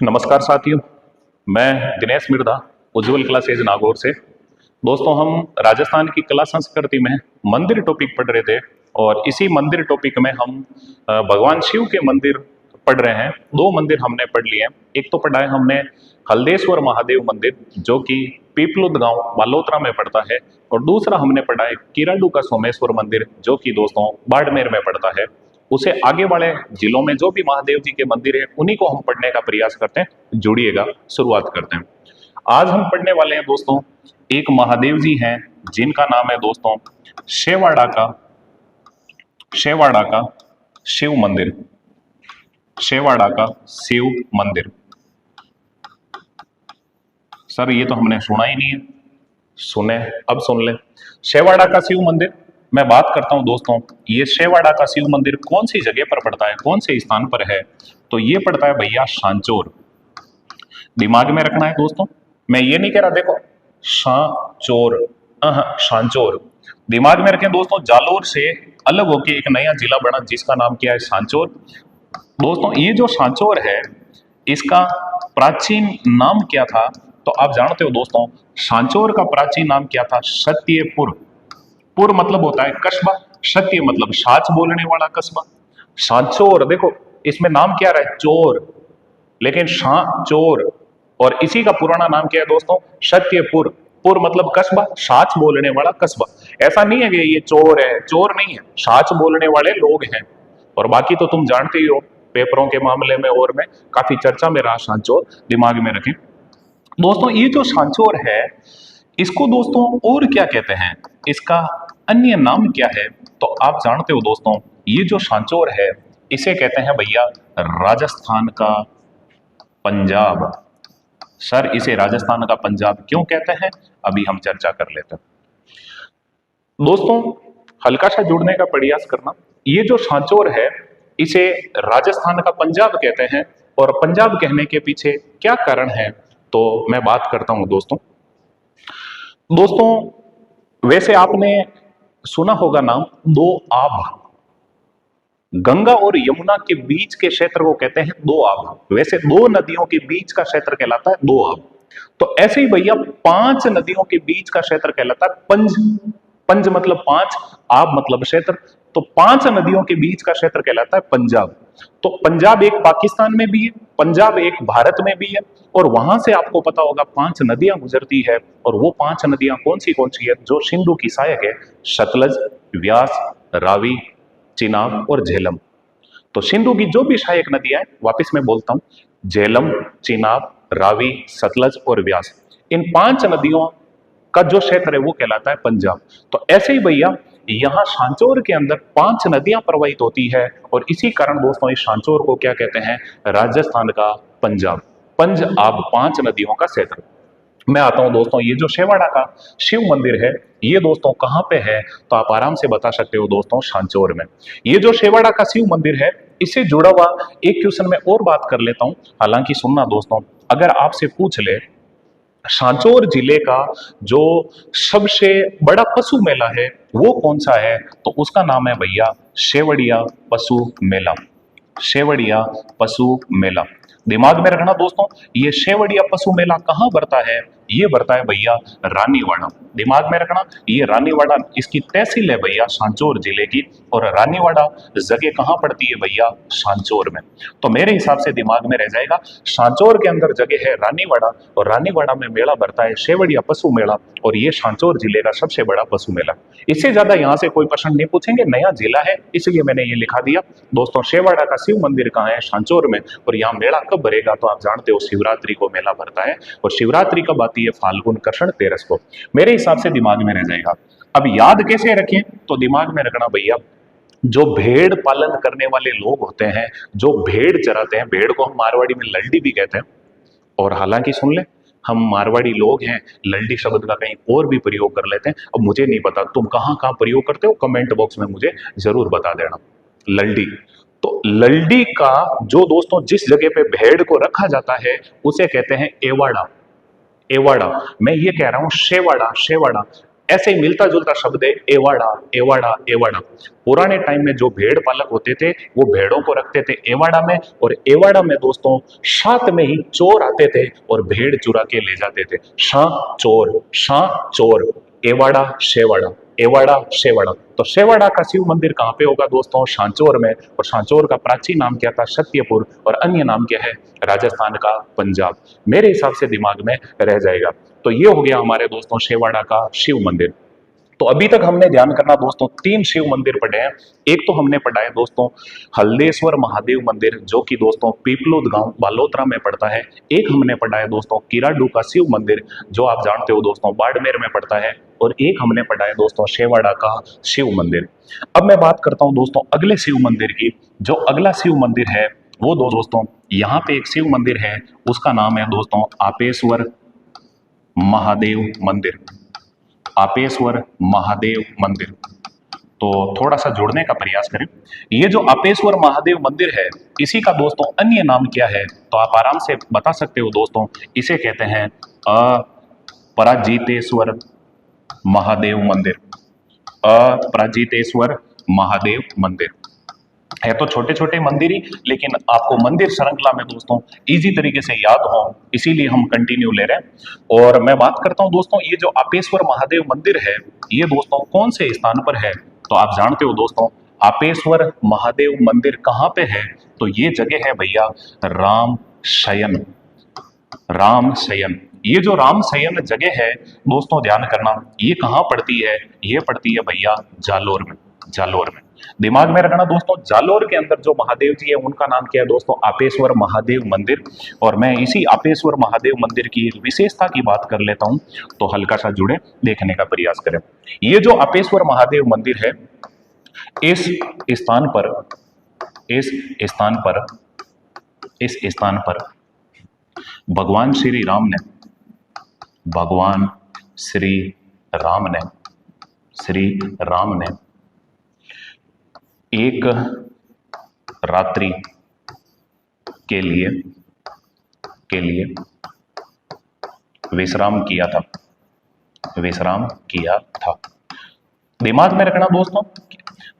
नमस्कार साथियों, मैं दिनेश मिर्धा उज्जवल क्लासेज नागौर से। दोस्तों, हम राजस्थान की कला संस्कृति में मंदिर टॉपिक पढ़ रहे थे और इसी मंदिर टॉपिक में हम भगवान शिव के मंदिर पढ़ रहे हैं। दो मंदिर हमने पढ़ लिए हैं। एक तो पढ़ा है हमने हल्देश्वर महादेव मंदिर, जो कि पीपलुद गांव बालोतरा में पड़ता है, और दूसरा हमने पढ़ा है किराडू का सोमेश्वर मंदिर, जो कि दोस्तों बाड़मेर में पड़ता है। उसे आगे वाले जिलों में जो भी महादेव जी के मंदिर है उन्हीं को हम पढ़ने का प्रयास करते हैं। जुड़िएगा, शुरुआत करते हैं। आज हम पढ़ने वाले हैं दोस्तों, एक महादेव जी हैं जिनका नाम है दोस्तों शेवाड़ा का शिव मंदिर। शेवाड़ा का शिव मंदिर। सर ये तो हमने सुना ही नहीं है। सुने, अब सुन ले। शेवाड़ा का शिव मंदिर मैं बात करता हूं दोस्तों। ये शेवाड़ा का शिव मंदिर कौन सी जगह पर पड़ता है, कौन से स्थान पर है? तो ये पड़ता है भैया सांचौर। दिमाग में रखना है दोस्तों, मैं ये नहीं कह रहा, देखो सांचौर, सांचौर दिमाग में रखें दोस्तों। जालोर से अलग होकर एक नया जिला बना जिसका नाम क्या है, सांचौर। दोस्तों ये जो सांचौर है इसका प्राचीन नाम क्या था? तो आप जानते हो दोस्तों, सांचौर का प्राचीन नाम क्या था? सत्यपुर। पुर मतलब होता है कस्बा, सत्य मतलब साच बोलने वाला कस्बा। सांचौर, देखो इसमें नाम क्या रहा है, चोर, लेकिन सांचौर, और इसी का पुराना नाम क्या है दोस्तों, सत्यपुर। पुर मतलब कस्बा, साच बोलने वाला कस्बा। ऐसा नहीं है कि ये चोर है, चोर नहीं है, साच बोलने वाले लोग हैं। और बाकी तो तुम जानते ही हो, पेपरों के मामले में और में काफी चर्चा में रहा सांचौर, दिमाग में रखें दोस्तों। ये जो सांचौर है इसको दोस्तों और क्या कहते हैं, इसका अन्य नाम क्या है? तो आप जानते हो दोस्तों, ये जो सांचौर है इसे कहते हैं भैया राजस्थान का पंजाब। सर इसे राजस्थान का पंजाब क्यों कहते हैं, अभी हम चर्चा कर लेते हैं दोस्तों। हल्का सा जुड़ने का प्रयास करना। ये जो सांचौर है इसे राजस्थान का पंजाब कहते हैं, और पंजाब कहने के पीछे क्या कारण है तो मैं बात करता हूं दोस्तों। वैसे आपने सुना होगा नाम दो आब। गंगा और यमुना के बीच के क्षेत्र को कहते हैं दो आब। वैसे दो नदियों के बीच का क्षेत्र कहलाता है दो आब। तो ऐसे ही भैया पांच नदियों के बीच का क्षेत्र कहलाता है पंज। पंज मतलब पांच, आब मतलब क्षेत्र। तो पांच नदियों के बीच का क्षेत्र कहलाता है पंजाब। तो पंजाब एक पाकिस्तान में भी है, पंजाब एक भारत में भी है, और वहां से आपको पता होगा पांच नदियां गुजरती है। और वो पांच नदियां कौन सी है जो सिंधु की सहायक है? सतलज, व्यास, रावी, चिनाब और झेलम। तो सिंधु की जो भी सहायक नदियां हैं, वापस मैं बोलता हूं, झेलम, चिनाब, रावी, सतलज और व्यास, इन पांच नदियों का जो क्षेत्र है वो कहलाता है पंजाब। तो ऐसे ही भैया यहाँ सांचौर के अंदर पांच नदियां प्रवाहित होती है, और इसी कारण दोस्तों इस सांचौर को क्या कहते हैं, राजस्थान का पंजाब। पंज आब, पांच नदियों का क्षेत्र। मैं आता हूं दोस्तों, ये जो शेवाड़ा का शिव मंदिर है ये दोस्तों कहां पे है? तो आप आराम से बता सकते हो दोस्तों, सांचौर में। ये जो शेवाड़ा का शिव मंदिर है इससे जुड़ा हुआ एक क्वेश्चन में और बात कर लेता हूं। हालांकि सुनना दोस्तों, अगर आपसे पूछ ले सांचौर जिले का जो सबसे बड़ा पशु मेला है वो कौन सा है, तो उसका नाम है भैया शेवड़िया पशु मेला। शेवड़िया पशु मेला। दिमाग में रखना दोस्तों, ये शेवड़िया पशु मेला कहां भरता है? ये भरता है भैया रानीवाड़ा। दिमाग में रखना, ये रानीवाड़ा इसकी तहसील है भैया सांचौर जिले की, और रानीवाड़ा जगह कहां पड़ती है भैया? सांचौर में। तो मेरे हिसाब से दिमाग में रह जाएगा, सांचौर के अंदर जगह है रानीवाड़ा, और रानीवाड़ा में मेला भरता है शेवड़िया पशु मेला, और ये सांचौर जिले का सबसे बड़ा पशु मेला। इससे ज्यादा यहाँ से कोई प्रश्न नहीं पूछेंगे, नया जिला है इसलिए मैंने ये लिखा दिया दोस्तों। शेवाड़ा का शिव मंदिर कहाँ है? सांचौर में। और यहाँ मेला कब भरेगा? तो आप जानते हो शिवरात्रि को मेला भरता है, और शिवरात्रि कब आती है? फाल्गुन कृष्ण 13 को। मेरे हिसाब से दिमाग में रह जाएगा। अब याद कैसे रखें? तो दिमाग में रखना भैया, जो भेड़ पालन करने वाले लोग होते हैं, जो भेड़ चराते हैं, भेड़ को हम मारवाड़ी में लल्डी भी कहते हैं। और हालांकि सुन ले, हम मारवाड़ी लोग हैं, लल्डी शब्द का कहीं और भी प्रयोग कर लेते हैं। अब मुझे नहीं पता तुम कहाँ कहाँ प्रयोग करते हो, कमेंट बॉक्स में मुझे जरूर बता देना। लल्डी, तो लल्डी का जो दोस्तों जिस जगह पे भेड़ को रखा जाता है उसे कहते हैं एवाड़ा। एवाड़ा, मैं ये कह रहा हूं शेवाड़ा। शेवाड़ा ऐसे ही मिलता जुलता शब्द है एवाड़ा, एवाड़ा, एवाड़ा। पुराने टाइम में जो भेड़ पालक होते थे वो भेड़ों को रखते थे एवाड़ा में, और एवाड़ा में दोस्तों साथ में ही चोर आते थे और भेड़ चुरा के ले जाते थे। शाह चोर, एवाड़ा शेवाड़ा, एवाड़ा शेवाड़ा। तो शेवाड़ा का शिव मंदिर कहाँ पे होगा दोस्तों? सांचौर में। और सांचौर का प्राचीन नाम क्या था? सत्यपुर। और अन्य नाम क्या है? राजस्थान का पंजाब। मेरे हिसाब से दिमाग में रह जाएगा। तो ये हो गया हमारे दोस्तों शेवाड़ा का शिव मंदिर। तो अभी तक हमने ध्यान करना दोस्तों 3 शिव मंदिर पढ़े हैं। एक तो हमने पढ़ा है दोस्तों हल्देश्वर महादेव मंदिर, जो कि दोस्तों पीपलोद गांव बालोतरा में पड़ता है। एक हमने पढ़ा है दोस्तों किराडू का शिव मंदिर, जो आप जानते हो दोस्तों बाड़मेर में पड़ता है। और एक हमने पढ़ा है दोस्तों शेवाड़ा का शिव मंदिर। अब मैं बात करता हूं दोस्तों अगले शिव मंदिर की। जो अगला शिव मंदिर है वो दोस्तों यहाँ पे एक शिव मंदिर है, उसका नाम है दोस्तों आपेश्वर महादेव मंदिर। आपेश्वर महादेव मंदिर। तो थोड़ा सा जोड़ने का प्रयास करें। ये जो आपेश्वर महादेव मंदिर है, इसी का दोस्तों अन्य नाम क्या है? तो आप आराम से बता सकते हो दोस्तों। इसे कहते हैं अपराजितेश्वर महादेव मंदिर। अपराजितेश्वर महादेव मंदिर है। तो छोटे छोटे मंदिर ही, लेकिन आपको मंदिर श्रृंखला में दोस्तों इजी तरीके से याद हो, इसीलिए हम कंटिन्यू ले रहे हैं। और मैं बात करता हूं दोस्तों ये जो आपेश्वर महादेव मंदिर है, ये दोस्तों कौन से स्थान पर है? तो आप जानते हो दोस्तों आपेश्वर महादेव मंदिर कहाँ पे है? तो ये जगह है भैया राम शयन। राम शयन, ये जो राम शयन जगह है दोस्तों ध्यान करना, ये कहाँ पड़ती है? ये पड़ती है भैया जालोर में। जालोर में दिमाग में रखना दोस्तों, जालोर के अंदर जो महादेव जी है उनका नाम क्या है दोस्तों? आपेश्वर महादेव मंदिर। और मैं इसी आपेश्वर महादेव मंदिर की एक विशेषता की बात कर लेता हूं, तो हल्का सा जुड़े देखने का प्रयास करें। ये जो आपेश्वर महादेव मंदिर है, इस स्थान पर इस स्थान पर इस स्थान पर भगवान श्री राम ने भगवान श्री राम ने एक रात्रि के लिए विश्राम किया था। दिमाग में रखना दोस्तों,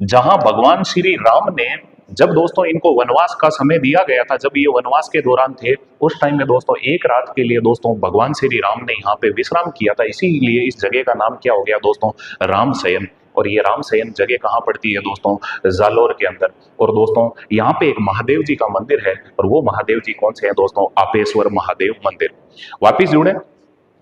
जहां भगवान श्री राम ने, जब दोस्तों इनको वनवास का समय दिया गया था, जब ये वनवास के दौरान थे, उस टाइम में दोस्तों एक रात के लिए दोस्तों भगवान श्री राम ने यहाँ पे विश्राम किया था। इसीलिए इस जगह का नाम क्या हो गया दोस्तों? राम शयन। और ये राम शयन जगह कहाँ पड़ती है दोस्तों? जालोर के अंदर। और दोस्तों यहाँ पे एक महादेव जी का मंदिर है, और वो महादेव जी कौन से हैं दोस्तों? आपेश्वर महादेव मंदिर। वापिस जुड़े।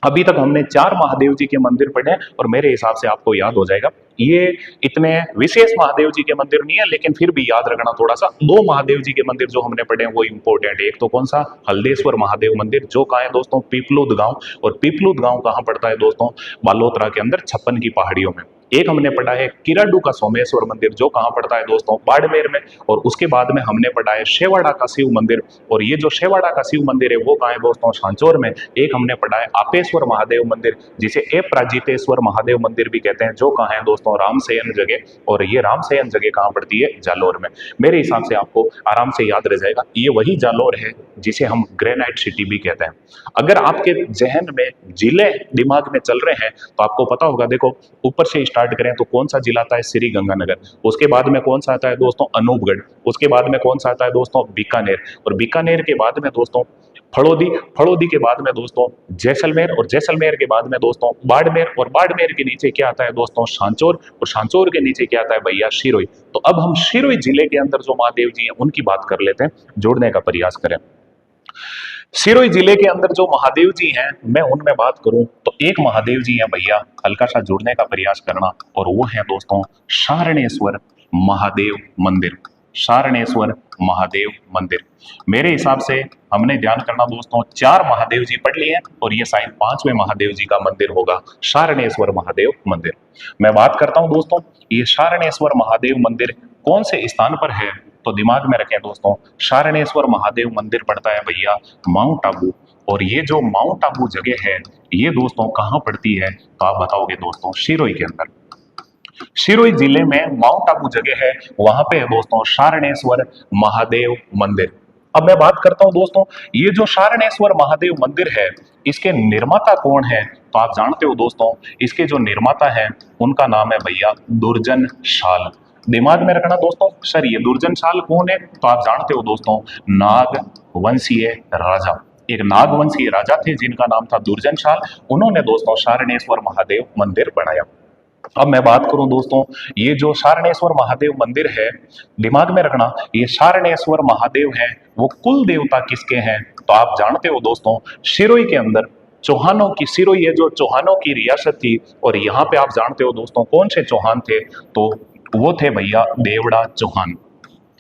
अभी तक हमने 4 महादेव जी के मंदिर पढ़े, और मेरे हिसाब से आपको याद हो जाएगा। ये इतने विशेष महादेव जी के मंदिर नहीं है, लेकिन फिर भी याद रखना थोड़ा सा। 2 महादेव जी के मंदिर जो हमने पढ़े हैं वो इंपॉर्टेंट है। एक तो कौन सा? हल्देश्वर महादेव मंदिर, जो कहाँ है दोस्तों? पीपलोद गांव। और पीपलोद गांव कहाँ पड़ता है दोस्तों? बालोतरा के अंदर 56 की पहाड़ियों में। एक हमने पढ़ा है किराडू का सोमेश्वर मंदिर, जो कहाँ पड़ता है दोस्तों? बाड़मेर में। और उसके बाद में हमने पढ़ा है शेवाड़ा का शिव मंदिर, और ये जो शेवाड़ा का शिव मंदिर है वो कहाँ है दोस्तों? सांचौर में। एक हमने पढ़ा है आपेश्वर महादेव मंदिर, जिसे अपराजितेश्वर महादेव मंदिर भी कहते हैं, जो कहाँ है दोस्तों? रामशयन जगह। और ये रामशयन जगह कहाँ पड़ती है? जालोर में। मेरे हिसाब से आपको आराम से याद रह जाएगा, ये वही जालोर है जिसे हम ग्रेनाइट सिटी भी कहते हैं। अगर आपके जहन में जिले दिमाग में चल रहे हैं तो आपको पता होगा, देखो ऊपर से स्टार्ट करें तो कौन सा जिला आता है? श्री गंगानगर। उसके बाद में कौन सा आता है दोस्तों? अनूपगढ़। उसके बाद में कौन सा आता है दोस्तों? बीकानेर। और बीकानेर के बाद में दोस्तों फड़ौदी। फड़ौदी के बाद में दोस्तों जैसलमेर। और जैसलमेर के बाद में दोस्तों बाड़मेर। और बाड़मेर के नीचे क्या आता है दोस्तों? सांचौर। और सांचौर के नीचे क्या आता है भैया? शिरोई। तो अब हम शिरोई जिले के अंदर जो महादेव जी हैं उनकी बात कर लेते हैं, जोड़ने का प्रयास करें। सिरोही जिले के अंदर जो महादेव जी हैं, मैं उनमें बात करूं तो एक महादेव जी हैं भैया, हल्का सा जुड़ने का प्रयास करना, और वो है दोस्तों शारणेश्वर महादेव मंदिर। शारणेश्वर महादेव मंदिर। मेरे हिसाब से हमने ध्यान करना दोस्तों 4 महादेव जी पढ़ लिए हैं, और ये शायद 5वें महादेव जी का मंदिर होगा, शारणेश्वर महादेव मंदिर। मैं बात करता हूं दोस्तों ये शारणेश्वर महादेव मंदिर कौन से स्थान पर है? तो दिमाग में रखें दोस्तों, शारणेश्वर महादेव मंदिर पड़ता है भैया माउंट आबू। और ये जो माउंट आबू जगह है, ये दोस्तों कहाँ पड़ती है? तो आप बताओगे दोस्तों शिरोई के अंदर। शिरोई जिले में माउंट आबू जगह है, वहां पे है दोस्तों शारणेश्वर महादेव मंदिर। अब मैं बात करता हूं दोस्तों, ये जो शारणेश्वर महादेव मंदिर है, इसके निर्माता कौन है? तो आप जानते हो दोस्तों, इसके जो निर्माता है उनका नाम है भैया दुर्जन शाल। दिमाग में रखना दोस्तों। सर ये दुर्जन शाल कौन है? तो आप जानते हो दोस्तों, नाग वंशीय राजा, एक नागवंशीय राजा थे जिनका नाम था दुर्जन शाल। उन्होंने दोस्तों शारनेश्वर महादेव मंदिर बनाया। अब मैं बात करूं दोस्तों, ये जो शारनेश्वर महादेव मंदिर है, दिमाग में रखना, ये शारनेश्वर महादेव है वो कुल देवता किसके हैं? तो आप जानते हो दोस्तों, सिरोही के अंदर चौहानों की, सिरोही है जो चौहानों की रियासत थी, और यहाँ पे आप जानते हो दोस्तों कौन से चौहान थे? तो वो थे भैया देवड़ा चौहान।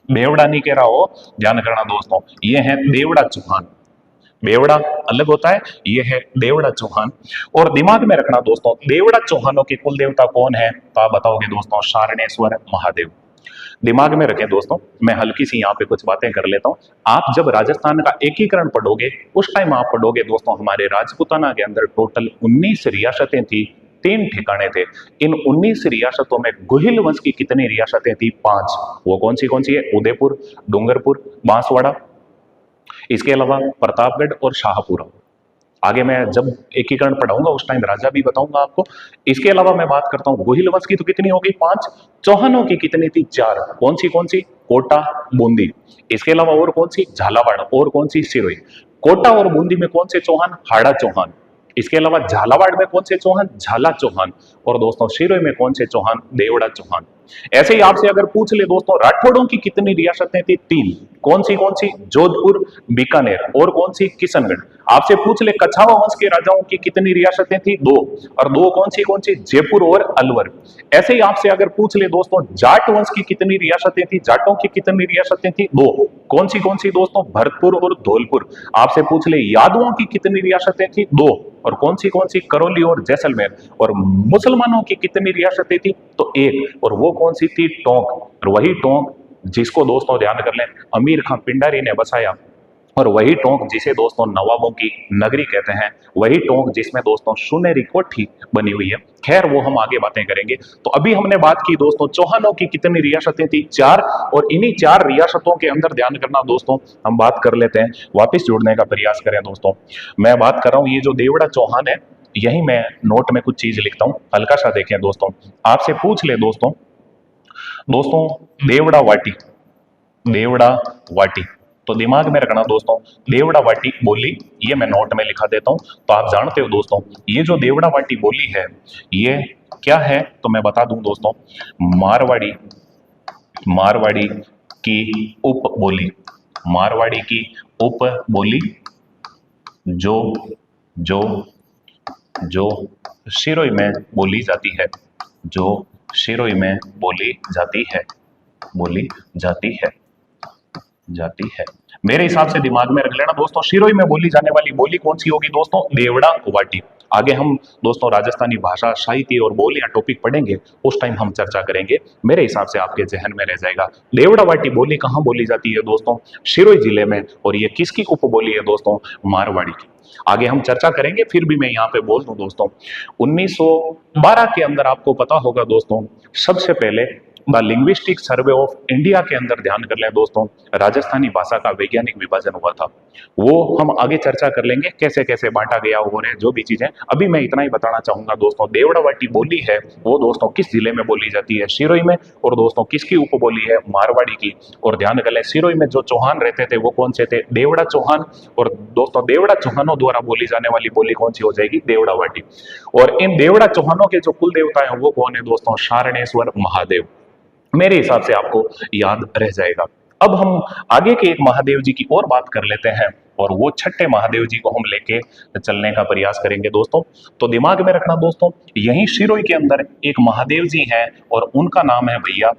बेवड़ा नहीं कह रहा हो, ध्यान करना दोस्तों, ये है देवड़ा चौहान। बेवड़ा अलग होता है, ये है देवड़ा चौहान। और दिमाग में रखना दोस्तों, देवड़ा चौहानों के कुल देवता कौन है? तो आप बताओगे दोस्तों, शारनेश्वर महादेव। दिमाग में रखें दोस्तों, मैं हल्की सी यहाँ पे कुछ बातें कर लेता हूँ। आप जब राजस्थान का एकीकरण पढ़ोगे उस टाइम आप पढ़ोगे दोस्तों, हमारे राजपूताना के अंदर टोटल 19 रियासतें थी, 3 ठिकाने थे। इन 19 रियासतों में गोहिल वंश की कितनी रियासतें थी? 5। वो कौन सी है? उदयपुर, डूंगरपुर, बांसवाड़ा, इसके अलावा प्रतापगढ़ और शाहपुरा। आगे मैं जब एकीकरण पढ़ाऊंगा उस टाइम राजा भी बताऊंगा आपको। इसके अलावा मैं बात करता हूं, गोहिल वंश की तो कितनी हो गई? 5। चौहानों की कितनी थी? 4। कौन सी? कोटा, बूंदी। इसके अलावा और कौन सी? झालावाड़। और कौन सी? सिरोही। कोटा और बूंदी में कौन से चौहान? हाड़ा चौहान। इसके अलावा झालावाड़ में कौन से चौहान? झाला चौहान। और दोस्तों सिरोही में कौन से चौहान? देवड़ा चौहान। ऐसे ही आपसे अगर पूछ ले दोस्तों, राठौड़ों की कितनी रियासतें थी? 3। कौन सी? जोधपुर, बीकानेर। और कौन सी? किशनगढ़। आपसे पूछ ले कछावा वंश के राजाओं की कितनी रियासतें थी? 2। और 2 कौन सी? जयपुर और अलवर। ऐसे ही आपसे अगर पूछ ले दोस्तों, जाट वंश की कितनी रियासतें थी? जाटों की कितनी रियासतें थी? 2। कौन सी दोस्तों? भरतपुर और धौलपुर। आपसे पूछ ले यादवों की कितनी रियासतें थी? 2। और कौन सी? करौली और जैसलमेर। और मुसलमानों की कितनी रियासतें थी? तो 1। और वो कौन सी थी? टोंक। और वही टोंक जिसको दोस्तों ध्यान कर लें, अमीर खां पिंडारी ने बसाया, और वही टोंक जिसे दोस्तों नवाबों की नगरी कहते हैं, वही टोंक जिसमें दोस्तों सुनहरी कोठी बनी हुई है। खैर वो हम आगे बातें करेंगे। तो अभी हमने बात की दोस्तों, चौहानों की कितनी रियासतें थी? 4। और इन्हीं 4 रियासतों के अंदर ध्यान करना दोस्तों, हम बात कर लेते हैं, वापिस जुड़ने का प्रयास करें दोस्तों। मैं बात कर रहा हूं, ये जो देवड़ा चौहान है, यही मैं नोट में कुछ चीज लिखता हूं, हल्का सा देखें दोस्तों। आपसे पूछ ले दोस्तों देवड़ा वाटी, देवड़ा वाटी, तो दिमाग में रखना दोस्तों, देवड़ा वाटी बोली, ये मैं नोट में लिखा देता हूं। तो आप जानते हो दोस्तों, ये जो देवड़ा वाटी बोली है ये क्या है? तो मैं बता दूं दोस्तों, मारवाड़ी की उप बोली, मारवाड़ी की उप बोली जो जो जो सिरोही में बोली जाती है, जो सिरोही में बोली जाती है। मेरे हिसाब से दिमाग में रख लेना दोस्तों, सिरोही में बोली जाने वाली बोली कौन सी होगी दोस्तों? देवड़ा वाटी। आगे हम दोस्तों राजस्थानी भाषा, साहित्य और बोलियां टॉपिक पढ़ेंगे, उस टाइम हम चर्चा करेंगे। मेरे हिसाब से आपके जहन में रह जाएगा। देवड़ा वाटी बोली कहाँ बोली जाती है दोस्तों? सिरोही जिले में। और ये किसकी उपबोली है दोस्तों? मारवाड़ी की। आगे हम चर्चा करेंगे, फिर भी मैं यहाँ पे बोल दूं दोस्तों, 1912 के अंदर आपको पता होगा दोस्तों, सबसे पहले the linguistic survey of India के अंदर ध्यान कर लें दोस्तों, राजस्थानी भाषा का वैज्ञानिक विभाजन हुआ था। वो हम आगे चर्चा कर लेंगे, कैसे कैसे बांटा गया और जो भी चीजें। अभी मैं इतना ही बताना चाहूंगा दोस्तों, देवड़ा वाटी बोली है वो दोस्तों किस जिले में बोली जाती है? सिरोही में। और दोस्तों किसकी उपबोली है? मारवाड़ी की। और ध्यान कर लें, सिरोही में जो चौहान रहते थे वो कौन से थे? देवड़ा चौहान। और दोस्तों देवड़ा चौहानों द्वारा बोली जाने वाली बोली कौन सी हो जाएगी? देवड़ा वाटी। और इन देवड़ा चौहानों के जो कुल देवता है वो कौन है दोस्तों? शारनेश्वर महादेव। मेरे हिसाब से आपको याद रह जाएगा। अब हम आगे के एक महादेव जी की और बात कर लेते हैं, और वो छठे महादेव जी को हम लेके चलने का प्रयास करेंगे दोस्तों। तो दिमाग में रखना दोस्तों, यही सिरोही के अंदर एक महादेव जी हैं, और उनका नाम है भैया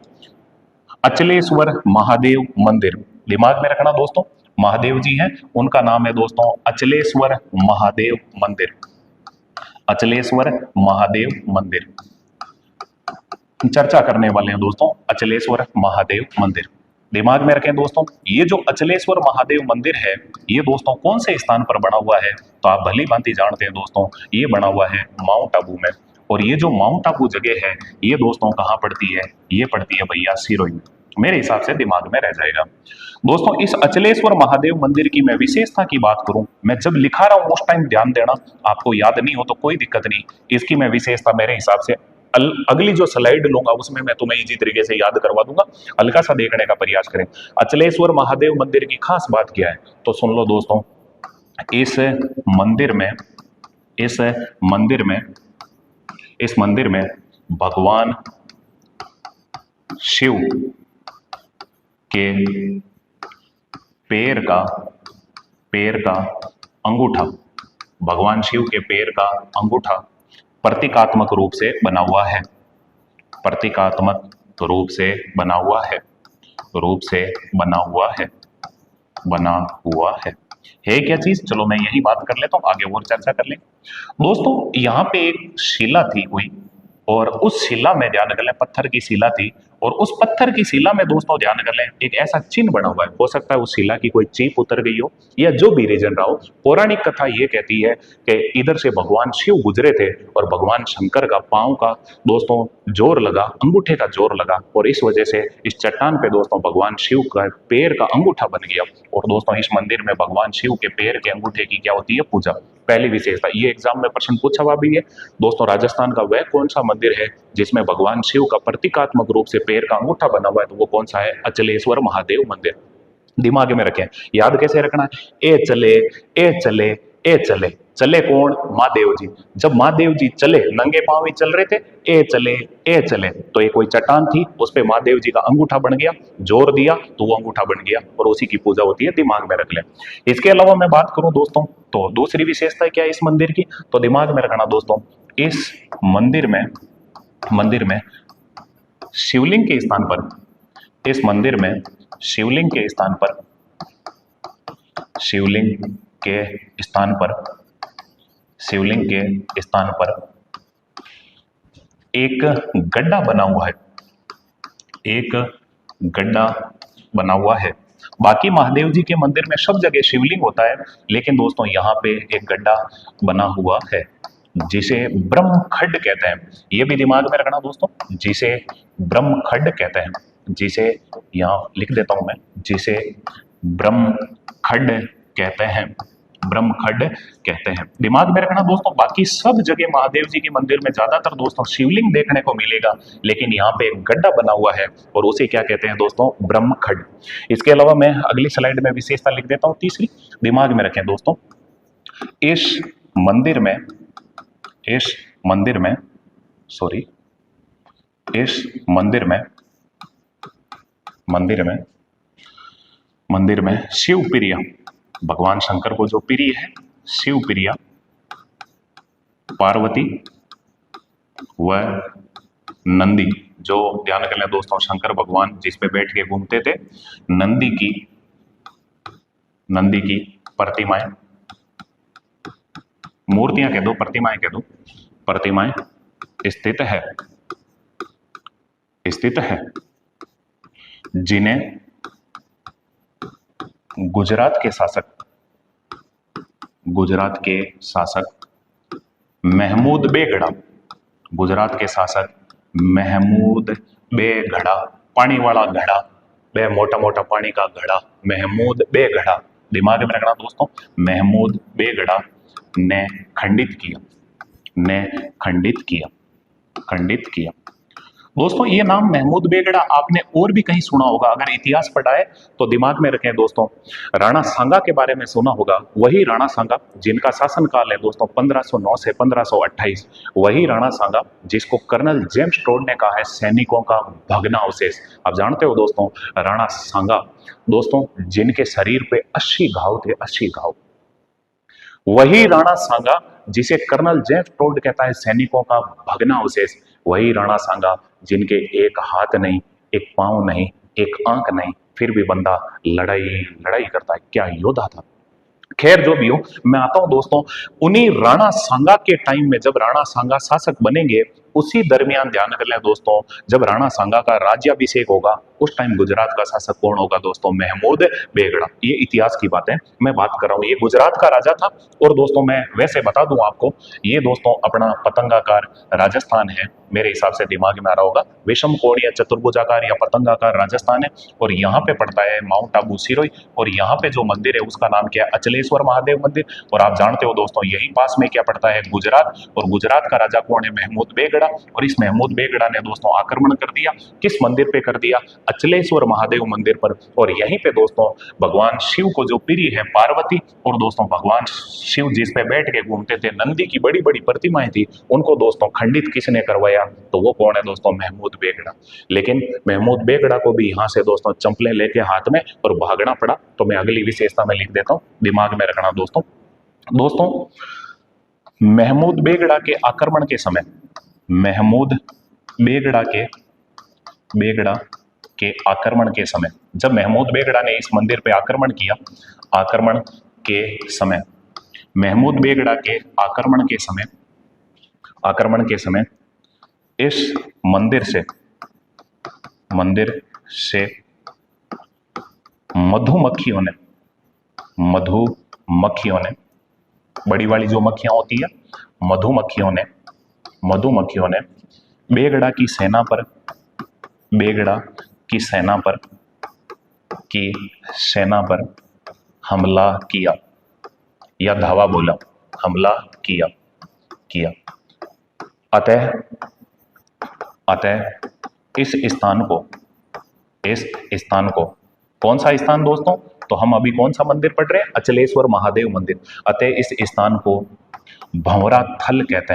अचलेश्वर महादेव मंदिर। दिमाग में रखना दोस्तों, महादेव जी हैं, उनका नाम है दोस्तों अचलेश्वर महादेव मंदिर। अचलेश्वर महादेव मंदिर चर्चा करने वाले हैं दोस्तों, अचलेश्वर महादेव मंदिर। दिमाग में रखें दोस्तों, ये जो अचलेश्वर महादेव मंदिर है, ये दोस्तों कौन से स्थान पर बना हुआ है? तो आप भली भांति जानते हैं दोस्तों, ये बना हुआ है माउंट आबू में। और ये जो माउंट आबू जगह है, ये दोस्तों कहाँ पड़ती है? ये पड़ती है भैया सिरोही में। मेरे हिसाब से दिमाग में रह जाएगा। दोस्तों इस अचलेश्वर महादेव मंदिर की मैं विशेषता की बात करूं, मैं जब लिखा रहा हूं उस टाइम ध्यान देना, आपको याद नहीं हो तो कोई दिक्कत नहीं। इसकी मैं विशेषता मेरे हिसाब से अगली जो स्लाइड लूंगा उसमें मैं तुम्हें इजी तरीके से याद करवा दूंगा, हल्का सा देखने का प्रयास करें। अचलेश्वर महादेव मंदिर की खास बात क्या है तो सुन लो दोस्तों। इस मंदिर में इस मंदिर में इस मंदिर में भगवान शिव के पैर का अंगूठा, भगवान शिव के पैर का अंगूठा प्रतीकात्मक रूप से बना हुआ है, प्रतीकात्मक रूप से बना हुआ है, रूप से बना हुआ है, बना हुआ है क्या चीज? चलो मैं यही बात कर लेता हूं, आगे और चर्चा कर लें। दोस्तों यहां पे एक शिला थी हुई, और उस शिला में ध्यान कर लें, पत्थर की शिला थी, और उस पत्थर की शिला में दोस्तों ध्यान कर लें एक ऐसा चिन्ह बना हुआ है। हो सकता है उस शिला की कोई चीप उतर गई हो या जो भी रीजन रहा हो। पौराणिक कथा ये कहती है कि इधर से भगवान शिव गुजरे थे और भगवान शंकर का पांव का दोस्तों जोर लगा, अंगूठे का जोर लगा, और इस वजह से इस चट्टान पे दोस्तों भगवान शिव का पैर का अंगूठा बन गया। और दोस्तों इस मंदिर में भगवान शिव के पैर के अंगूठे की क्या होती है? पूजा। पहली विशेषता, ये एग्जाम में प्रश्न पूछा हुआ भी है दोस्तों, राजस्थान का वह कौन सा मंदिर है जिसमें भगवान शिव का प्रतीकात्मक रूप से पैर का अंगूठा बना हुआ है? तो वो कौन सा है? अचलेश्वर महादेव मंदिर। दिमाग में रखें, याद कैसे रखना है? ए चले ए चले ए चले, चले कौन? महादेव जी। जब महादेव जी चले, नंगे पांव ही चल रहे थे, ए चले ए चले, तो ये कोई चट्टान थी, उस पे महादेव जी का अंगूठा बन गया, जोर दिया तो वो अंगूठा बन गया, और उसी की पूजा होती है, दिमाग में रख लें। इसके अलावा मैं बात करूं दोस्तों तो दूसरी विशेषता क्या है इस मंदिर की, तो दिमाग में रखना दोस्तों, इस मंदिर में शिवलिंग के स्थान पर, इस मंदिर में शिवलिंग के स्थान पर, शिवलिंग के स्थान पर, शिवलिंग के स्थान पर एक गड्ढा बना हुआ है, एक गड्ढा बना हुआ है। बाकी महादेव जी के मंदिर में सब जगह शिवलिंग होता है, लेकिन दोस्तों यहाँ पे एक गड्ढा बना हुआ है जिसे ब्रह्मखड्ड कहते हैं। ये भी दिमाग में रखना दोस्तों, जिसे ब्रह्मखड्ड कहते हैं, जिसे यहाँ लिख देता हूं मैं, जिसे ब्रह्मखड्ड कहते हैं, ब्रह्मखड्ड कहते हैं। दिमाग में रखना दोस्तों, बाकी सब जगह महादेव जी के मंदिर में ज्यादातर दोस्तों शिवलिंग देखने को मिलेगा, लेकिन यहाँ पे एक गड्ढा बना हुआ है और उसे क्या कहते हैं दोस्तों? ब्रह्मखड्ड। इसके अलावा मैं अगली स्लाइड में विशेषता लिख देता हूँ तीसरी, दिमाग में रखें दोस्तों। इस मंदिर में मंदिर में शिव प्रिया, भगवान शंकर को जो प्रिय है, शिव प्रिया, पार्वती व नंदी, जो ध्यान कर लें दोस्तों, शंकर भगवान जिस पे बैठ के घूमते थे, नंदी की प्रतिमाएं, मूर्तियां कह दो, प्रतिमाएं कह दो, प्रतिमाएं स्थित है, जिन्हें गुजरात के शासक महमूद बेगड़ा, गुजरात के शासक महमूद बेगड़ा, पानी वाला घड़ा, बे मोटा मोटा पानी का घड़ा, महमूद बेगड़ा, दिमाग में रखना दोस्तों, महमूद बेगड़ा ने खंडित किया। दोस्तों ये नाम महमूद बेगड़ा आपने और भी कहीं सुना होगा, अगर इतिहास पढ़ा है तो दिमाग में रखें दोस्तों। राणा सांगा के बारे में सुना होगा, वही राणा सांगा जिनका शासनकाल है दोस्तों 1509 से 1528, वही राणा सांगा जिसको कर्नल जेम्स टोड ने कहा है सैनिकों का भग्नावशेष। आप जानते हो दोस्तों, राणा सांगा दोस्तों जिनके शरीर पे 80 घाव थे, 80 घाव, वही राणा सांगा जिसे कर्नल जेम्स टोड कहता है सैनिकों का भग्नावशेष, वही राणा सांगा जिनके एक हाथ नहीं, एक पांव नहीं, एक आंख नहीं, फिर भी बंदा लड़ाई करता है। क्या योद्धा था। खैर जो भी हो, मैं आता हूं दोस्तों, उन्हीं राणा सांगा के टाइम में जब राणा सांगा शासक बनेंगे उसी दरमियान ध्यान कर लें दोस्तों, जब राणा सांगा का राज्याभिषेक होगा उस टाइम गुजरात का शासक कौन होगा दोस्तों? महमूद बेगड़ा। ये इतिहास की बात है, मैं बात कर रहा हूँ, ये गुजरात का राजा था। और दोस्तों मैं वैसे बता दूं आपको, ये दोस्तों अपना पतंगाकार राजस्थान है, मेरे हिसाब से दिमाग में आ रहा होगा, विषम कोण या चतुर्भुजाकार या पतंगाकार राजस्थान है। और यहाँ पे पड़ता है माउंट आबू सिरोही, और यहाँ पे जो मंदिर है उसका नाम क्या है? अचलेश्वर महादेव मंदिर। और आप जानते हो दोस्तों यही पास में क्या पड़ता है? गुजरात। और गुजरात का राजा कौन है? महमूद बेगड़ा। और इस महमूद बेगड़ा ने दोस्तों आक्रमण कर दिया, किस मंदिर पे कर दिया? अचलेश्वर महादेव मंदिर पर। और यहीं पे दोस्तों भगवान शिव को जो प्रिय है पार्वती, और दोस्तों भगवान शिव जिस पे बैठ के घूमते थे, नंदी की बड़ी बड़ी प्रतिमाएं थी, उनको दोस्तों खंडित किसने करवाया? तो वो कौन है दोस्तों? महमूद बेगड़ा। लेकिन महमूद बेगड़ा को भी यहाँ से दोस्तों चंपलें लेके हाथ में और भागना पड़ा। तो मैं अगली विशेषता में लिख देता हूँ, दिमाग में रखना दोस्तों। महमूद बेगड़ा के आक्रमण के समय, महमूद बेगड़ा के आक्रमण के समय, जब महमूद बेगड़ा ने इस मंदिर पे आक्रमण किया, आक्रमण के समय, महमूद बेगड़ा के आक्रमण के समय इस मंदिर से मधुमक्खियों ने, बड़ी वाली जो मक्खियां होती है, मधुमक्खियों ने बेगड़ा की सेना पर हमला किया, या धावा बोला, हमला किया। अतः इस स्थान को कौन सा स्थान दोस्तों? तो हम अभी कौन सा मंदिर पढ़ रहे हैं? अचलेश्वर महादेव मंदिर। अतः इस स्थान को भंवरा थल कहते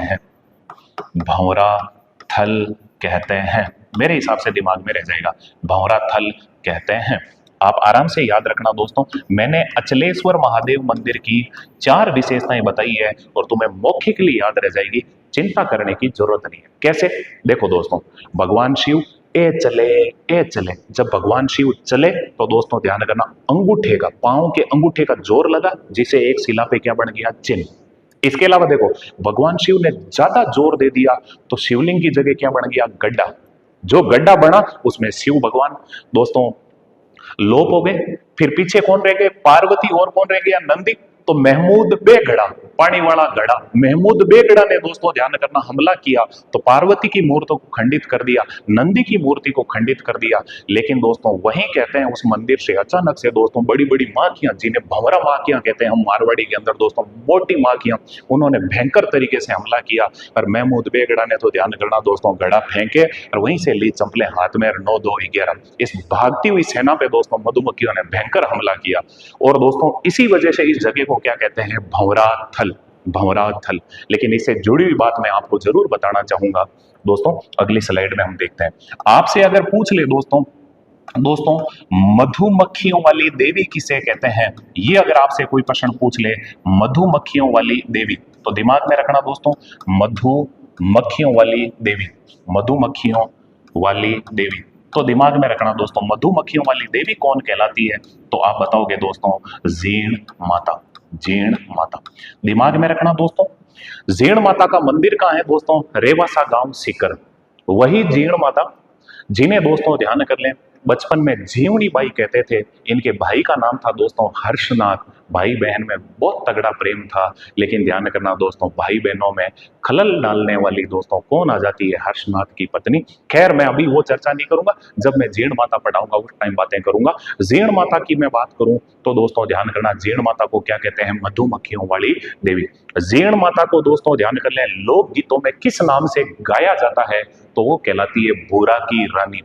हैं। मेरे हिसाब से दिमाग में रह जाएगा, भंवरा थल कहते हैं। आप आराम से याद रखना दोस्तों, मैंने अचलेश्वर महादेव मंदिर की 4 विशेषताएं बताई है और तुम्हें मौखिकली याद रह जाएगी, चिंता करने की जरूरत नहीं है। कैसे? देखो दोस्तों, भगवान शिव ए चले, जब भगवान शिव चले तो दोस्तों ध्यान करना, अंगूठे का, पांव के अंगूठे का जोर लगा, जिसे एक शिला पे क्या बन गया? चिन्ह। इसके अलावा देखो, भगवान शिव ने ज्यादा जोर दे दिया तो शिवलिंग की जगह क्या बन गया? गड्ढा। जो गड्ढा बना उसमें शिव भगवान दोस्तों लोप हो गए। फिर पीछे कौन रह गए? पार्वती। और कौन रह गया? नंदी। तो महमूद बेगड़ा, पानी वाला गड़ा, महमूद बेगड़ा ने दोस्तों ध्यान करना हमला किया तो पार्वती की मूर्ति को खंडित कर दिया, नंदी की मूर्ति को खंडित कर दिया। लेकिन दोस्तों वहीं कहते हैं उस मंदिर से अचानक से दोस्तों बड़ी बड़ी माखियां, जिन्हें भंवरा माखियां कहते हैं हम मारवाड़ी के अंदर दोस्तों, मोटी माखियां, उन्होंने भयंकर तरीके से हमला किया। और महमूद बेगड़ा ने तो ध्यान करना दोस्तों गड़ा फेंके और वहीं से ली चंपलें हाथ में, 9 2 11। इस भागती हुई सेना पे दोस्तों मधुमक्खियों ने भयंकर हमला किया। और दोस्तों इसी वजह से इस जगह को क्या कहते हैं? भंवरा थल। लेकिन इससे जुड़ी हुई बात मैं आपको जरूर बताना चाहूंगा दोस्तों, अगली स्लाइड में हम देखते हैं। आपसे अगर पूछ ले दोस्तों मधुमक्खियों वाली देवी किसे कहते हैं, ये अगर आपसे कोई प्रश्न पूछ ले, मधुमक्खियों वाली देवी, तो दिमाग में रखना दोस्तों, मधुमक्खियों वाली देवी। तो दिमाग में रखना दोस्तों, मधुमक्खियों वाली देवी कौन कहलाती है? तो आप बताओगे दोस्तों, जीण माता। दिमाग में रखना दोस्तों, जीण माता का मंदिर कहाँ है दोस्तों? रेवासा गांव सीकर। वही जीण माता जिन्हें दोस्तों ध्यान कर लें बचपन में जीवनी बाई कहते थे, इनके भाई का नाम था दोस्तों हर्षनाथ। भाई बहन में बहुत तगड़ा प्रेम था, लेकिन ध्यान करना दोस्तों भाई बहनों में खलल डालने वाली दोस्तों कौन आ जाती है? हर्षनाथ की पत्नी। खैर मैं अभी वो चर्चा नहीं करूंगा, जब मैं जीण माता पढ़ाऊंगा उस टाइम बातें करूंगा। जीण माता की मैं बात करूं तो दोस्तों ध्यान करना, जीण माता को क्या कहते हैं? मधुमक्खियों वाली देवी। जीण माता को दोस्तों ध्यान कर लें लोकगीतों में किस नाम से गाया जाता है? तो वो कहलाती है भूरा की रानी।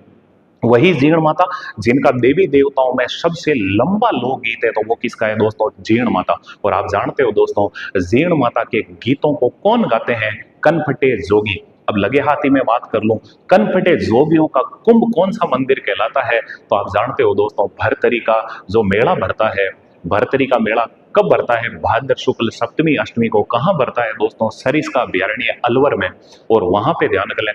वही जीण माता जिनका देवी देवताओं में सबसे लंबा लोकगीत है, तो वो किसका है दोस्तों? जीण माता। और आप जानते हो दोस्तों जीण माता के गीतों को कौन गाते हैं? कनफटे जोगी। अब लगे हाथी में बात कर लूं, कनफटे जोगियों का कुंभ कौन सा मंदिर कहलाता है? तो आप जानते हो दोस्तों भरतरी का जो मेला भरता है, भरतरी का मेला कब भरता है? भाद्र शुक्ल सप्तमी अष्टमी को। कहाँ भरता है दोस्तों? सरिस्का अभ्यारण्य अलवर में। और वहां पे ध्यान कर लें,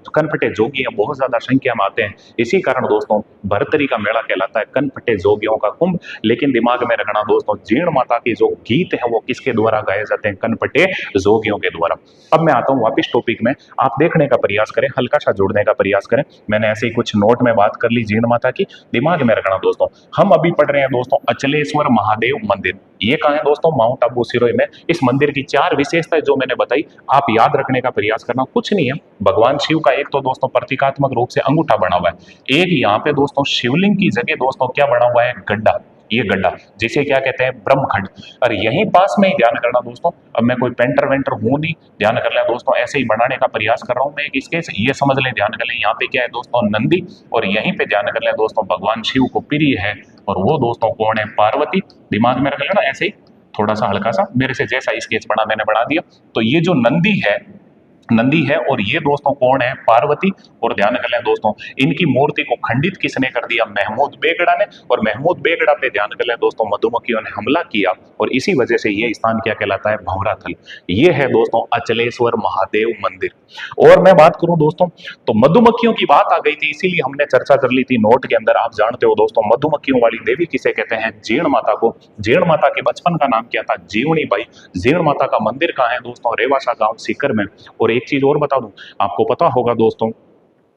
कनपटे जोगी बहुत ज्यादा संख्या में आते हैं। इसी कारण दोस्तों भरतरी का मेला कहलाता है कनपटे जोगियों का कुंभ। लेकिन दिमाग में रखना दोस्तों, जीर्ण माता के जो गीत है वो किसके द्वारा गाए जाते हैं? कनपटे जोगियों के द्वारा। अब मैं आता हूँ वापिस टॉपिक में, आप देखने का प्रयास करें, हल्का सा जोड़ने का प्रयास करें। मैंने ऐसे ही कुछ नोट में बात कर ली जीर्ण माता की। दिमाग में रखना दोस्तों, हम अभी पढ़ रहे हैं दोस्तों अचलेश्वर महादेव मंदिर। ये कहाँ है दोस्तों? माउंट आबू सिरोही में। इस मंदिर की 4 विशेषताएं जो मैंने बताई आप याद रखने का प्रयास करना। कुछ नहीं है, भगवान शिव का एक तो दोस्तों प्रतीकात्मक रूप से अंगूठा बना हुआ है, एक यहाँ पे दोस्तों शिवलिंग की जगह दोस्तों क्या बना हुआ है? गड्ढा। ये गड्ढा जिसे क्या कहते हैं? ब्रह्मखंड। और यहीं पास में ही ध्यान करना दोस्तों, अब मैं कोई पेंटर वेंटर हूं नहीं, ध्यान कर लें दोस्तों, ऐसे ही बनाने का प्रयास कर रहा हूं मैं एक स्केच, ये समझ लें, ध्यान कर लें। यहाँ पे क्या है दोस्तों? नंदी। और यहीं पे ध्यान कर लें दोस्तों भगवान शिव को प्रिय है, और वो दोस्तों कौन है? पार्वती। दिमाग में रख लेना ऐसे ही थोड़ा सा हल्का सा, मेरे से जैसा स्केच बना मैंने बना दिया। तो ये जो नंदी है और ये दोस्तों कौन है? पार्वती। और ध्यान कर लें दोस्तों, इनकी मूर्ति को खंडित किसने कर दिया? महमूद बेगड़ा ने। और महमूद बेगड़ा पे ध्यान कर लें दोस्तों मधुमक्खियों ने हमला किया, और इसी वजह से ये स्थान क्या कहलाता है? भंवराथल। ये है दोस्तों अचलेश्वर महादेव मंदिर। और मैं बात करूं दोस्तों, तो मधुमक्खियों की बात आ गई थी, इसीलिए हमने चर्चा कर ली थी नोट के अंदर। आप जानते हो दोस्तों मधुमक्खियों वाली देवी किसे कहते हैं? जीर्ण माता को। जीर्ण माता के बचपन का नाम क्या था? जीवनी बाई। जीर्ण माता का मंदिर कहाँ है दोस्तों? रेवासा गांव सीकर में। और एक चीज और बता दूं, आपको पता होगा दोस्तों,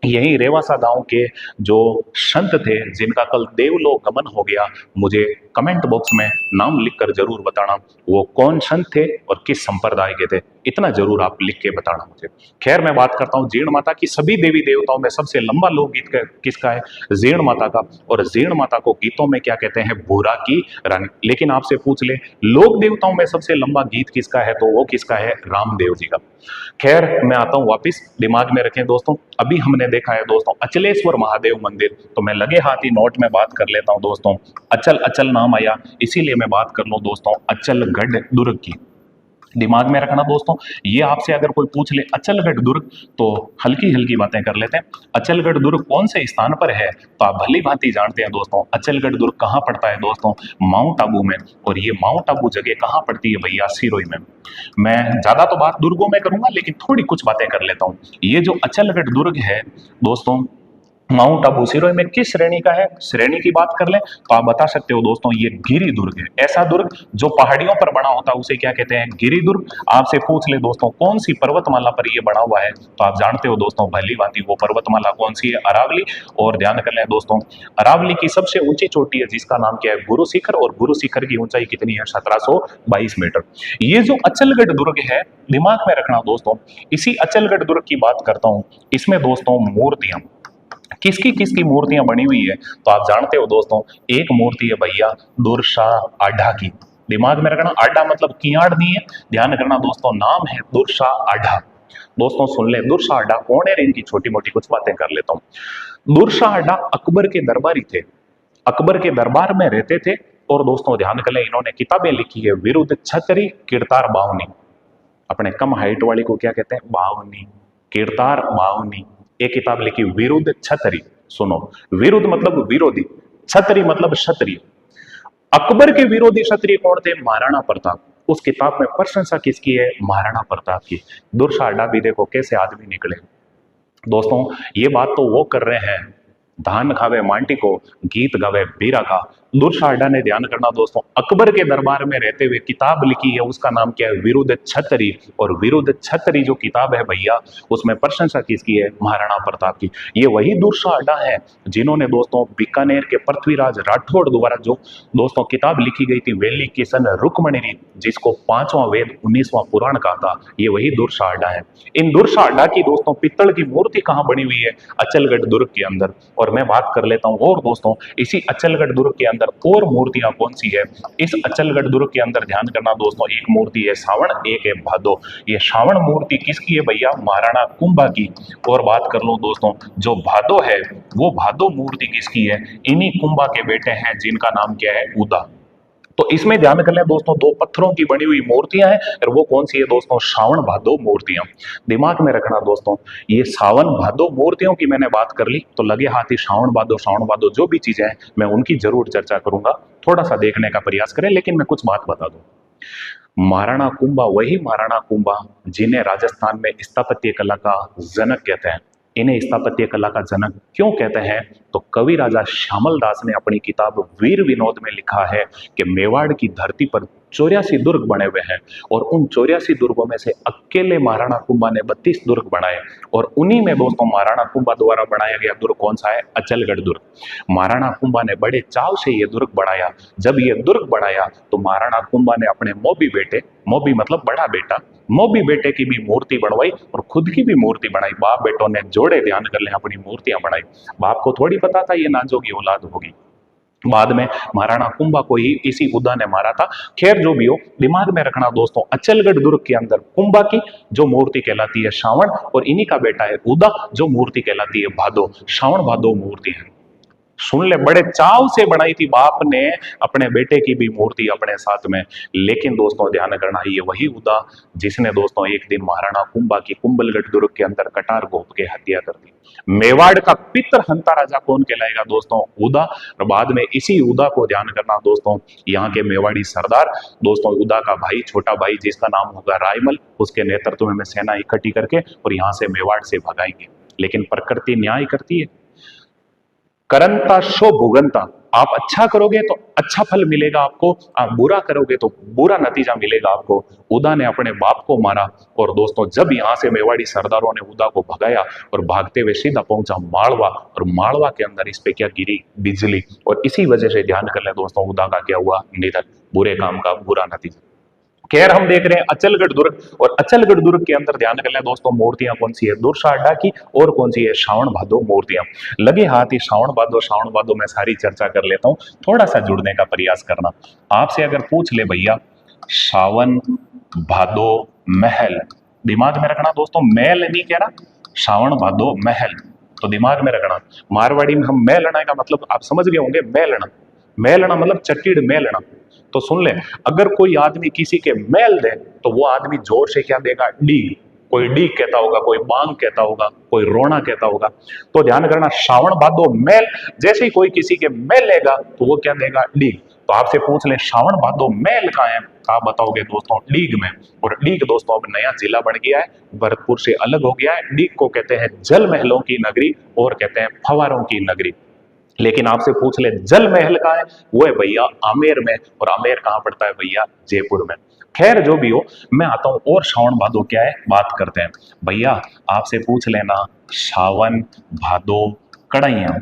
यही रेवासा गांव के जो संत थे जिनका कल देवलोक गमन हो गया, मुझे कमेंट बॉक्स में नाम लिखकर जरूर बताना वो कौन संत थे और किस संप्रदाय के थे, इतना जरूर आप लिख के बताना मुझे। खैर मैं बात करता हूँ जीर्ण माता की। सभी देवी देवताओं में सबसे लंबा लोकगीत किसका है? जीर्ण माता का। और जीर्ण माता को गीतों में क्या कहते हैं? भूरा की रानी। लेकिन आपसे पूछ ले लोक देवताओं में सबसे लंबा गीत किसका है? तो वो किसका है? रामदेव जी का। खैर मैं आता हूं वापिस, दिमाग में रखें दोस्तों, अभी हमने देखा है दोस्तों अचलेश्वर महादेव मंदिर, तो मैं लगे हाथ ही नोट में बात कर लेता हूं दोस्तों। अचल अचल नाम आया, इसीलिए मैं बात कर लूं दोस्तों अचलगढ़ दुर्ग की। दिमाग में रखना दोस्तों, ये आपसे अगर कोई पूछ ले अचलगढ़ दुर्ग, तो हल्की हल्की बातें कर लेते हैं। अचलगढ़ दुर्ग कौन से स्थान पर है? तो आप भली भांति जानते हैं दोस्तों अचलगढ़ दुर्ग कहाँ पड़ता है दोस्तों? माउंट आबू में। और ये माउंट आबू जगह कहाँ पड़ती है भैया? सिरोही में। मैं ज्यादा तो बात दुर्गों में करूंगा, लेकिन थोड़ी कुछ बातें कर लेता हूँ। ये जो अचलगढ़ दुर्ग है दोस्तों माउंट आबू सिरोही में किस श्रेणी का है? श्रेणी की बात कर ले तो आप बता सकते हो दोस्तों ये गिरि दुर्ग है। ऐसा दुर्ग जो पहाड़ियों पर बना होता है उसे क्या कहते हैं? गिरि दुर्ग। आपसे पूछ ले दोस्तों कौन सी पर्वतमाला पर ये बना हुआ है, तो आप जानते हो दोस्तों भली भांति वो पर्वतमाला कौन सी है? अरावली। और ध्यान कर लें दोस्तों अरावली की सबसे ऊंची चोटी है जिसका नाम क्या है? गुरु शिखर। और गुरु शिखर की ऊंचाई कितनी है? 1722 मीटर। ये जो अचलगढ़ दुर्ग है, दिमाग में रखना दोस्तों, इसी अचलगढ़ दुर्ग की बात करता हूं। इसमें दोस्तों मूर्तियां किसकी मूर्तियां बनी हुई है? तो आप जानते हो दोस्तों एक मूर्ति है भैया दुर्सा आढ़ा की। दिमाग में रखना, आढ़ा मतलब कियाड़ नहीं है, ध्यान करना दोस्तों, नाम है दुर्सा आढ़ा। दोस्तों सुन ले दुर्सा आढ़ा कौन है? इनकी छोटी मोटी कुछ बातें कर लेता हूं। दुर्सा आढ़ा अकबर के दरबारी थे, अकबर के दरबार में रहते थे। और दोस्तों ध्यान कर ले इन्होंने किताबें लिखी है, विरुद्ध छतरी किरतार बावनी। अपने कम हाइट वाली को क्या कहते हैं? बावनी, किरतार बावनी। एक किताब लिखी विरुद्ध छतरी। सुनो, विरुद्ध मतलब विरोधी, छतरी मतलब क्षत्रिय। अकबर के विरोधी क्षत्रिय कौन थे? महाराणा प्रताप। उस किताब में प्रशंसा किसकी है? महाराणा प्रताप की। दुर्सा आढ़ा भी देखो कैसे आदमी निकले। दोस्तों ये बात तो वो कर रहे हैं धान खावे मांटी को, गीत गावे बीरा का। दुर्सा आढ़ा ने ध्यान करना दोस्तों अकबर के दरबार में रहते हुए किताब लिखी है, उसका नाम क्या है? विरुद्ध छतरी। और विरुद्ध छतरी जो किताब है भैया उसमें प्रशंसा किसकी है? महाराणा प्रताप की। ये वही दुर्सा आढ़ा है जिन्होंने दोस्तों बीकानेर के पृथ्वीराज राठौड़ द्वारा जो दोस्तों किताब लिखी गई थी वेली किशन रुक्मणी रीत, जिसको 5वां वेद 19वां पुराण कहा था, ये वही दुर्सा आढ़ा है। इन दुर्सा आढ़ा की दोस्तों पित्तल की मूर्ति कहाँ बनी हुई है? अचलगढ़ दुर्ग के अंदर। और मैं बात कर लेता हूं और दोस्तों इसी अचलगढ़ दुर्ग के अंदर और मूर्तियां कौन सी है? इस अचलगढ़ दुर्ग के अंदर ध्यान करना दोस्तों एक मूर्ति है सावण, एक है भादो। ये सावण मूर्ति किसकी है भैया? महाराणा कुंभा की। और बात कर लो दोस्तों जो भादो है वो भादो मूर्ति किसकी है? इन्हीं कुंभा के बेटे हैं जिनका नाम क्या है? उदा। तो इसमें ध्यान कर लें दोस्तों दो पत्थरों की बनी हुई मूर्तियां हैं, और वो कौन सी है दोस्तों? सावन भादो मूर्तियां। दिमाग में रखना दोस्तों ये सावन भादो मूर्तियों की मैंने बात कर ली, तो लगे हाथ ही सावन भादो जो भी चीजें हैं मैं उनकी जरूर चर्चा करूंगा थोड़ा सा देखने का प्रयास करें, लेकिन मैं कुछ बात बता दूं। महाराणा कुंभा वही महाराणा कुंभा जिन्हें राजस्थान में स्थापत्य कला का जनक कहते हैं। इन्हें स्थापत्य कला का जनक क्यों कहते हैं? तो कवि राजा श्यामल दास ने अपनी किताब वीर विनोद में लिखा है कि मेवाड़ की धरती पर 84 दुर्ग बने हुए हैं और उन 84 दुर्गों में से अकेले महाराणा कुंभा ने 32 दुर्ग बनाए, और उन्हीं में दोस्तों महाराणा कुंभा द्वारा बनाया गया दुर्ग कौन सा है? अचलगढ़ दुर्ग। महाराणा कुंभा ने बड़े चाव से ये दुर्ग बनाया। जब ये दुर्ग बनाया तो महाराणा कुंभा ने अपने मोबी बेटे, मोबी मतलब बड़ा बेटा, मोबी बेटे की भी मूर्ति बनवाई और खुद की भी मूर्ति बनाई। बाप बेटों ने जोड़े, ध्यान कर ले, अपनी मूर्तियां बनाई। बाप को थोड़ी पता था ये नाजो की औलाद होगी। बाद में महाराणा कुंभा को ही इसी उदा ने मारा था। खैर जो भी हो, दिमाग में रखना दोस्तों, अचलगढ़ दुर्ग के अंदर कुंभा की जो मूर्ति कहलाती है श्रावण, और इन्हीं का बेटा है उदा जो मूर्ति कहलाती है भादो। श्रावण भादो मूर्ति है, सुन ले, बड़े चाव से बनाई थी बाप ने अपने बेटे की भी मूर्ति अपने साथ में। लेकिन दोस्तों ध्यान करना, ये वही उदा जिसने दोस्तों एक दिन महाराणा कुंभा की कुंभलगढ़ दुर्ग के अंदर कटार घोंप के हत्या कर दी। मेवाड़ का पितर हंता राजा कौन कहलाएगा दोस्तों? उदा। और बाद में इसी उदा को ध्यान करना दोस्तों, यहाँ के मेवाड़ी सरदार दोस्तों, उदा का भाई, छोटा भाई जिसका नाम होगा रायमल, उसके नेतृत्व में सेना इकट्ठी करके और यहाँ से मेवाड़ से भगाएंगे। लेकिन प्रकृति न्याय करती है, करंता शो भुगंता। आप अच्छा करोगे तो अच्छा फल मिलेगा आपको, आप बुरा करोगे तो बुरा नतीजा मिलेगा आपको। उदा ने अपने बाप को मारा, और दोस्तों जब यहां से मेवाड़ी सरदारों ने उदा को भगाया और भागते हुए सीधा पहुंचा मालवा, और मालवा के अंदर इस पे क्या गिरी? बिजली। और इसी वजह से ध्यान कर ले दोस्तों, उदा का क्या हुआ? निधन। बुरे काम का बुरा नतीजा। खैर हम देख रहे हैं अचलगढ़ दुर्ग, और अचलगढ़ दुर्ग के अंदर ध्यान कर लें दोस्तों, मूर्तियां कौन सी है? दुर्सा अड्डा की, और कौन सी है? श्रावण भादो मूर्तियां। लगे हाथ ही श्रावण भादो में सारी चर्चा कर लेता हूं, थोड़ा सा जुड़ने का प्रयास करना। आपसे अगर पूछ ले भैया श्रावण भादो महल, दिमाग में रखना दोस्तों, महल नहीं कह रहा, श्रावण भादो महल, तो दिमाग में रखना। मारवाड़ी में हम मेलना का मतलब आप समझ गए होंगे, मेलना। मेलना मतलब चट्टीड़ मेलना। तो सुन ले, अगर कोई आदमी किसी के मेल दे तो वो आदमी जोर से क्या देगा? डीग। कोई डीग कहता होगा, कोई बांग कहता होगा, कोई रोना कहता होगा। तो ध्यान करना, श्रावण भादो मेल, जैसे ही कोई किसी के मेल लेगा तो वो क्या देगा? डीग। तो आपसे पूछ ले श्रावण भादो मेल कहाँ है? आप बताओगे दोस्तों डीग में। और डीग दोस्तों अब नया जिला बन गया है, भरतपुर से अलग हो गया है। डीग को कहते हैं जल महलों की नगरी, और कहते हैं फवारों की नगरी। लेकिन आपसे पूछ ले जल महल कहाँ है? वो है भैया आमेर में, और आमेर कहाँ पड़ता है भैया? जयपुर में। खैर जो भी हो, मैं आता हूं और श्रावण भादो क्या है बात करते हैं। भैया आपसे पूछ लेना श्रावण भादो कड़ैया,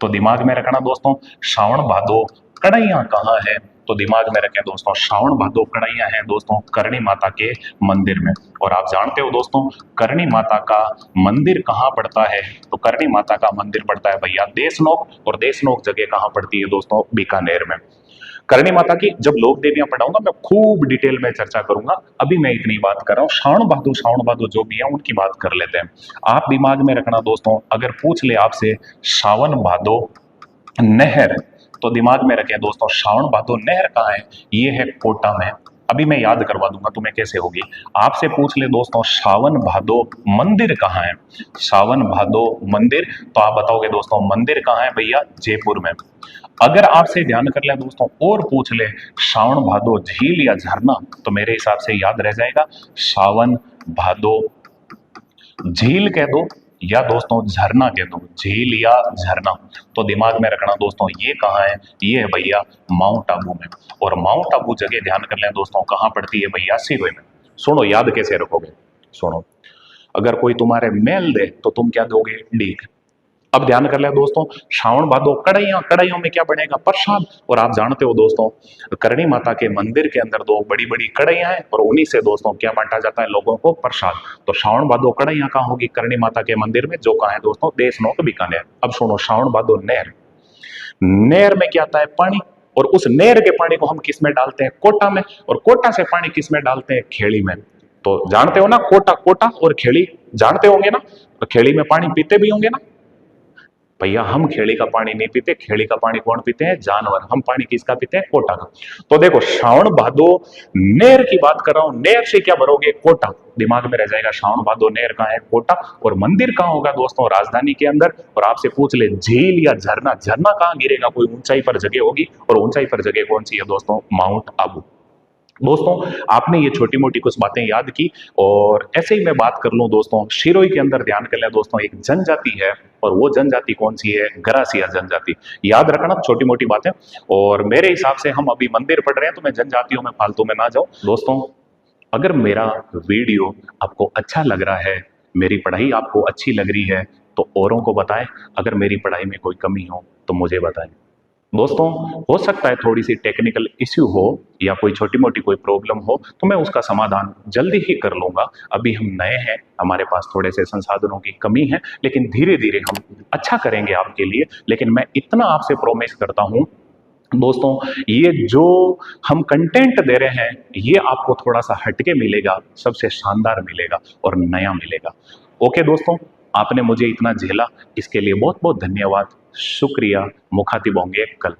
तो दिमाग में रखना दोस्तों, श्रावण भादो कड़ैया कहाँ है? तो दिमाग में रखें दोस्तों, श्रावण भादो कड़ैया है दोस्तों करणी माता के मंदिर में। और आप जानते हो दोस्तों करणी माता का मंदिर कहाँ पड़ता है? तो करणी माता का मंदिर पड़ता है भैया देशनोक, और देशनोक जगह कहाँ पड़ती है दोस्तों? बीकानेर में। करणी माता की जब लोक देवियां पढ़ाऊंगा मैं खूब डिटेल में चर्चा करूंगा, अभी मैं इतनी बात कर रहा हूँ। श्रावण भादो जो भी है उनकी बात कर लेते हैं। आप दिमाग में रखना दोस्तों, अगर पूछ ले आपसे श्रावण भादो नहर, तो दिमाग में रखें दोस्तों श्रावण भादो नहर कहाँ है? ये है कोटा में। अभी मैं याद करवा दूंगा तुम्हें कैसे होगी। आपसे पूछ ले दोस्तों श्रावण भादो मंदिर कहाँ है? श्रावण भादो मंदिर, तो आप बताओगे दोस्तों मंदिर कहाँ है भैया? जयपुर में। अगर आपसे ध्यान कर ले दोस्तों और पूछ ले श्रावण भादो झील या झरना, तो मेरे हिसाब से याद रह जाएगा श्रावण भादो झील कह दो या दोस्तों झरना कह दो, झील या झरना। तो दिमाग में रखना दोस्तों ये कहाँ है? ये है भैया माउंट आबू में। और माउंट आबू जगह ध्यान कर लें दोस्तों कहाँ पड़ती है भैया? सिरोही में। सुनो याद कैसे रखोगे, सुनो, अगर कोई तुम्हारे मेल दे तो तुम क्या दोगे? डीग। अब ध्यान कर ले दोस्तों श्रावण भादो कड़ैया, कड़ैयों में क्या बनेगा? प्रसाद। और आप जानते हो दोस्तों करणी माता के मंदिर के अंदर दो बड़ी बड़ी कड़ैया हैं, और उन्हीं से दोस्तों क्या बांटा जाता है लोगों को? प्रसाद। तो श्रावण भादो कड़ैया कहाँ होगी? करणी माता के मंदिर में, जो कहाँ है दोस्तों? देशनोक बीकानेर। अब सुनो श्रावण भादो नहर, नहर में क्या आता है? पानी। और उस नहर के पानी को हम किस में डालते हैं? कोटा में। और कोटा से पानी किस में डालते हैं? खेड़ी में। तो जानते हो ना कोटा, कोटा और खेड़ी जानते होंगे ना, तो खेड़ी में पानी पीते भी होंगे ना भैया हम खेड़ी का पानी नहीं पीते, खेड़ी का पानी कौन पीते हैं? जानवर। हम पानी किसका पीते हैं? कोटा का। तो देखो श्रावण भादो नेर की बात कर रहा हूं, नेर से क्या भरोगे? कोटा। दिमाग में रह जाएगा श्रावण भादो नेर कहाँ है? कोटा। और मंदिर कहाँ होगा दोस्तों? राजधानी के अंदर। और आपसे पूछ ले झील या झरना, झरना कहाँ गिरेगा? कोई ऊंचाई पर जगह होगी, और ऊंचाई पर जगह कौन सी है दोस्तों? माउंट आबू। दोस्तों आपने ये छोटी मोटी कुछ बातें याद की, और ऐसे ही मैं बात कर लूं दोस्तों, शिरोई के अंदर ध्यान कर लें दोस्तों, एक जनजाति है, और वो जनजाति कौन सी है? गरासिया जनजाति। याद रखना छोटी मोटी बातें। और मेरे हिसाब से हम अभी मंदिर पढ़ रहे हैं, तो मैं जनजातियों में फालतू में ना जाऊं दोस्तों। अगर मेरा वीडियो आपको अच्छा लग रहा है, मेरी पढ़ाई आपको अच्छी लग रही है, तो औरों को बताएं। अगर मेरी पढ़ाई में कोई कमी हो तो मुझे बताएं दोस्तों। हो सकता है थोड़ी सी टेक्निकल इश्यू हो या कोई छोटी मोटी कोई प्रॉब्लम हो, तो मैं उसका समाधान जल्दी ही कर लूंगा। अभी हम नए हैं, हमारे पास थोड़े से संसाधनों की कमी है, लेकिन धीरे धीरे हम अच्छा करेंगे आपके लिए। लेकिन मैं इतना आपसे प्रॉमिस करता हूं दोस्तों, ये जो हम कंटेंट दे रहे हैं, ये आपको थोड़ा सा हटके मिलेगा, सबसे शानदार मिलेगा और नया मिलेगा। ओके दोस्तों, आपने मुझे इतना झेला, इसके लिए बहुत बहुत धन्यवाद, शुक्रिया। मुखातिब होंगे कल।